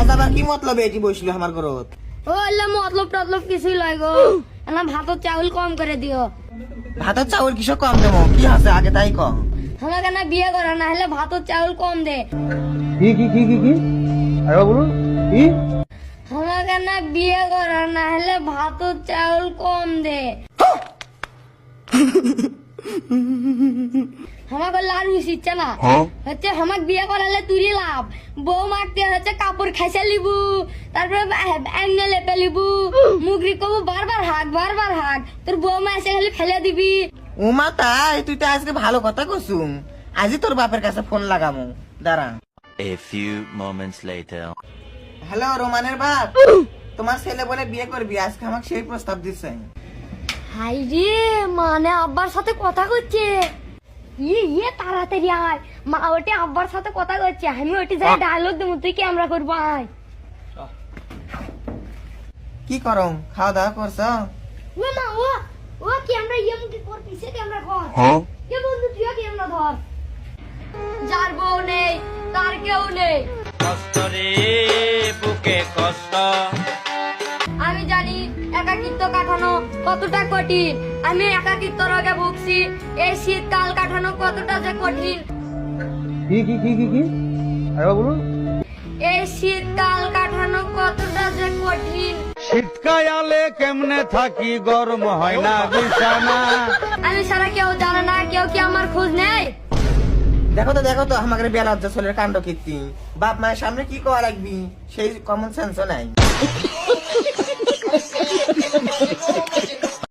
আজ আবার কি মতলব এটি বসলো আমার ঘরত? ও আল্লাহ মতলব টতলব কিছুই লয় গো, না ভাতত চাউল কম করে দিও। ভাতের চাউল কিসব কম দেবো? কি আছে আগে তাই কম। আমাকে না বিয়ে করা না হলে ভাতত চাউল কম দে। কি কি কি কি কি আরে বলুন কি? আমাকে না বিয়ে করা না হলে ভাতত চাউল কম দে। আমাকে লাল ইচ্ছে না হচ্ছে, আমাকে বিয়ে করালে তুই লাভ। বউ মারতে হচ্ছে কাপড় খাইছে লিবু, তারপরে অ্যাঙ্গেল লেপে লিবু, মুগরি কবু বারবার হাক। তোর বউ মা এসে খালি ফেলে দিবি। উমা তাই? তুই তো আজকে ভালো কথা কসুম। আজই তোর বাপের কাছে ফোন লাগামু, দাঁড়া। A few moments later. Hello রোমানের বাপ, তোমার ছেলে বলে বিয়ে করবি, আজকে আমাকে সেই প্রস্তাব দিচ্ছে। হাই রে, মানে আব্বার সাথে কথা করছে। ইয়ে তাড়াতাড়ি আয়, মা ওটি আব্বার সাথে কথা করছে, আমি ওটি যাই ডায়লগ দেবো, তুই ক্যামেরা করবো আয়। কি করো, খাওয়া দাওয়া করছো? ও মা ও ক্যামেরা ইয়ে মুখে কর, পিছে ক্যামেরা কর। কে বন্ধু তুই ক্যামেরা ধর। যার বউ নেই তার কেউ নেই। কষ্ট রে বুকে কষ্ট। আমি জানি একাকিত্ব কাটানো কতটা কঠিন, আমি একাকিত্ব রোগে ভুগছি। এই শীতকাল কাটানো কতটা যে কঠিন, কি কি কি কি কি আরে বলুন। এই শীতকাল কাটানো কতটা যে কঠিন। শীতকালে কেমনে থাকি, গরম হয় না বিছানা। আমি সারা কেউ জানে না, কেউ কি আমার খোঁজ নেই। দেখো তো আমাকে বিয়া লজ্জা ছেলের কাণ্ড কীর্তি। বাপ মায়ের সামনে কি করা লাগবি সেই কমন সেন্সও নাই।